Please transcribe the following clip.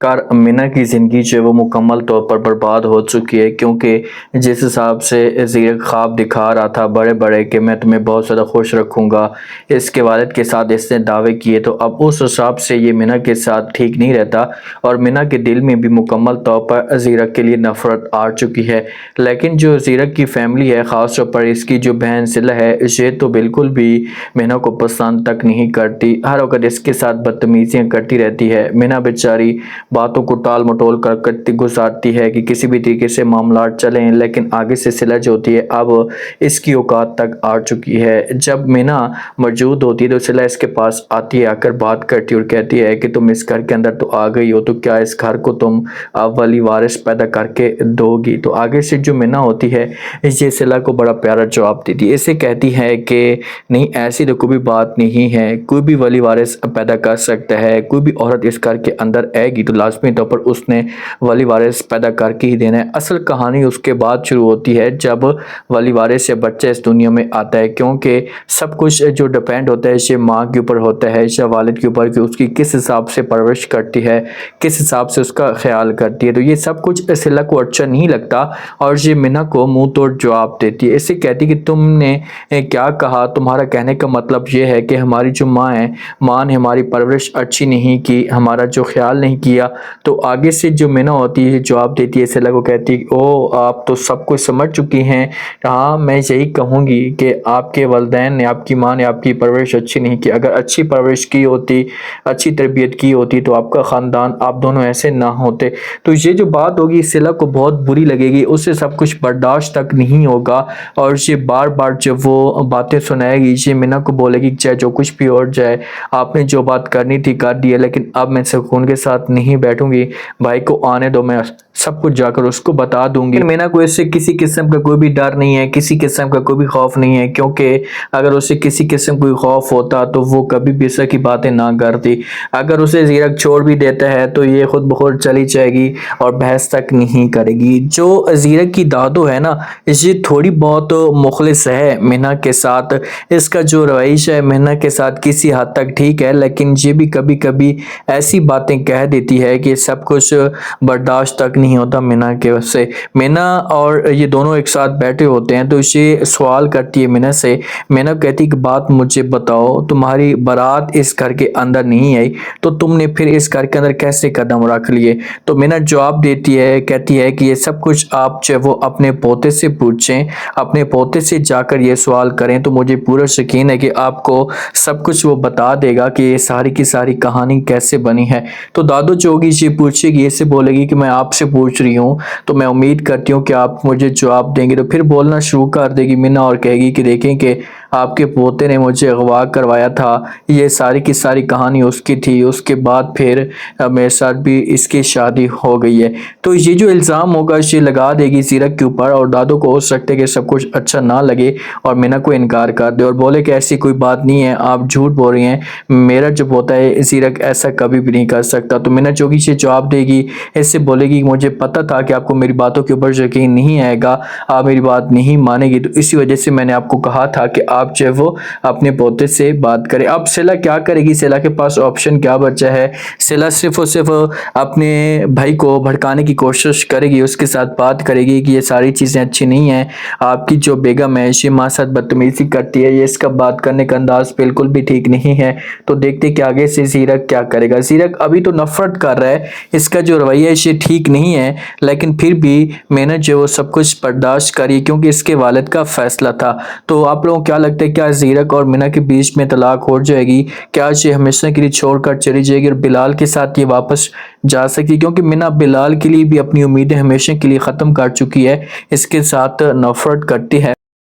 کار مینا کی زندگی جو ہے وہ مکمل طور پر برباد ہو چکی ہے، کیونکہ جس حساب سے زیرک خواب دکھا رہا تھا بڑے بڑے کہ میں تمہیں بہت زیادہ خوش رکھوں گا، اس کے والد کے ساتھ اس نے دعوے کیے، تو اب اس حساب سے یہ مینا کے ساتھ ٹھیک نہیں رہتا اور مینا کے دل میں بھی مکمل طور پر زیرک کے لیے نفرت آ چکی ہے۔ لیکن جو زیرک کی فیملی ہے، خاص طور پر اس کی جو بہن صلہ ہے، یہ تو بالکل بھی مینا کو پسند تک نہیں کرتی، ہر وقت اس کے ساتھ بدتمیزیاں کرتی رہتی ہے۔ مینا بیچاری باتوں کو ٹال مٹول کرتی گزارتی ہے کہ کسی بھی طریقے سے معاملات چلیں، لیکن آگے سے صلہ جو ہوتی ہے اب اس کی اوقات تک آ چکی ہے۔ جب مینا موجود ہوتی ہے تو صلہ اس کے پاس آتی ہے، آ کر بات کرتی اور کہتی ہے کہ تم اس گھر کے اندر تو آ گئی ہو، تو کیا اس گھر کو تم ولی وارث پیدا کر کے دو گی؟ تو آگے سے جو مینا ہوتی ہے یہ صلہ کو بڑا پیارا جواب دیتی ہے، اسے کہتی ہے کہ نہیں، ایسی تو کوئی بات نہیں ہے، کوئی بھی ولی وارث پیدا کر سکتا ہے، کوئی بھی عورت اس گھر کے اندر آئے گی تو لازمی طور پر اس نے ولی وارث پیدا کر کے ہی دینا ہے۔ اصل کہانی اس کے بعد شروع ہوتی ہے جب ولی وارث یا بچہ اس دنیا میں آتا ہے، کیونکہ سب کچھ جو ڈیپینڈ ہوتا ہے یہ ماں کے اوپر ہوتا ہے یا والد کے اوپر کہ اس کی کس حساب سے پرورش کرتی ہے، کس حساب سے اس کا خیال کرتی ہے۔ تو یہ سب کچھ صلہ کو اچھا نہیں لگتا اور یہ مینا کو منہ توڑ جواب دیتی ہے، اسے کہتی کہ تم نے کیا کہا، تمہارا کہنے کا مطلب یہ ہے کہ ہماری جو ماں نے ہماری پرورش اچھی نہیں کی، ہمارا جو خیال نہیں کیا۔ تو آگے سے جو مینا ہوتی ہے جواب دیتی ہے صلہ کو، کہتی ہے او آپ تو سب کچھ سمجھ چکی ہیں، ہاں میں یہی کہوں گی کہ آپ کے والدین نے، آپ کی ماں نے آپ کی پرورش اچھی نہیں کی، اگر اچھی پرورش کی ہوتی، اچھی تربیت کی ہوتی تو آپ کا خاندان، آپ دونوں ایسے نہ ہوتے۔ تو یہ جو بات ہوگی صلہ کو بہت بری لگے گی، اس سے سب کچھ برداشت تک نہیں ہوگا اور یہ بار بار جب وہ باتیں سنائے گی یہ مینا کو بولے گی چاہے جو کچھ بھی ہو جائے، آپ نے جو بات کرنی تھی کر دی ہے، لیکن اب میں سکون کے ساتھ نہیں بیٹھوں گی، بھائی کو آنے دو، میں سب کچھ جا کر اس کو بتا دوں گی۔ مینا کو اس سے کسی قسم کا کوئی بھی ڈر نہیں ہے، کسی قسم کا کوئی بھی خوف نہیں ہے، کیونکہ اگر اسے کسی قسم کوئی خوف ہوتا تو وہ کبھی بھی اس طرح کی باتیں نہ کرتی۔ اگر اسے زیرک چھوڑ بھی دیتا ہے تو یہ خود بخود چلی جائے گی اور بحث تک نہیں کرے گی۔ جو زیرک کی دادو ہے نا، یہ تھوڑی بہت مخلص ہے مینا کے ساتھ، اس کا جو رویش ہے مینا کے ساتھ کسی حد تک ٹھیک ہے، لیکن یہ بھی کبھی کبھی ایسی باتیں کہہ دیتی ہے کہ سب کچھ برداشت تک نہیں ہوتا مینا کے سے۔ مینا اور یہ دونوں ایک ساتھ بیٹھے ہوتے ہیں تو یہ سوال کرتی ہے مینا سے، مینا کہتی کہ بات مجھے بتاؤ، تمہاری بارات اس گھر کے اندر نہیں آئی تو تم نے پھر اس گھر کے اندر کیسے قدم رکھ لیے؟ تو مینا جواب دیتی ہے، کہتی ہے کہ یہ سب کچھ آپ جو وہ اپنے پوتے سے پوچھیں، اپنے پوتے سے جا کر یہ سوال کریں تو مجھے پورا یقین ہے کہ آپ کو سب کچھ وہ بتا دے گا کہ یہ ساری کی ساری کہانی کیسے بنی ہے۔ تو دادو جو ہوگی یہ پوچھے گی، اسے بولے گی کہ میں آپ سے پوچھ رہی ہوں تو میں امید کرتی ہوں کہ آپ مجھے جواب دیں گے۔ تو پھر بولنا شروع کر دے گی مینا اور کہے گی کہ دیکھیں کہ آپ کے پوتے نے مجھے اغوا کروایا تھا، یہ ساری کی ساری کہانی اس کی تھی، اس کے بعد پھر میرے ساتھ بھی اس کی شادی ہو گئی ہے۔ تو یہ جو الزام ہوگا یہ لگا دے گی زیرک کے اوپر، اور دادو کو ہو سکتا ہے کہ سب کچھ اچھا نہ لگے اور مینا کو انکار کر دے اور بولے کہ ایسی کوئی بات نہیں ہے، آپ جھوٹ بول رہی ہیں، میرا جو پوتا ہے زیرک ایسا کبھی بھی نہیں کر سکتا۔ تو مینا جو یہ جواب دے گی، اس سے بولے گی مجھے پتا تھا کہ آپ کو میری باتوں کے اوپر یقین نہیں آئے گا، آپ میری بات نہیں مانیں گی، تو اسی وجہ سے میں نے آپ کو کہا تھا کہ آپ جو ہے وہ اپنے پوتے سے بات کریں۔ اب صلہ کیا کرے گی؟ صلہ کے پاس آپشن کیا بچا ہے؟ صلہ صرف اور صرف اپنے بھائی کو بھڑکانے کی کوشش کرے گی، اس کے ساتھ بات کرے گی کہ یہ ساری چیزیں اچھی نہیں ہیں، آپ کی جو بیگم ہے یہ ماں ساتھ بدتمیزی کرتی ہے، یہ اس کا بات کرنے کا انداز بالکل بھی ٹھیک نہیں ہے۔ تو دیکھتے کہ آگے سے زیرک کیا کرے گا۔ زیرک ابھی تو نفرت کر رہا ہے، اس کا جو رویہ ہے یہ ٹھیک نہیں ہے، لیکن پھر بھی میں نے جو سب کچھ برداشت کری کیونکہ اس کے والد کا فیصلہ تھا۔ تو آپ لوگوں کو کیا لگتا ہے، کیا زیرک اور مینا کے بیچ میں طلاق ہو جائے گی؟ کیا یہ ہمیشہ کے لیے چھوڑ کر چلی جائے گی اور بلال کے ساتھ یہ واپس جا سکتی؟ کیونکہ مینا بلال کے لیے بھی اپنی امیدیں ہمیشہ کے لیے ختم کر چکی ہے، اس کے ساتھ نفرت کرتی ہے۔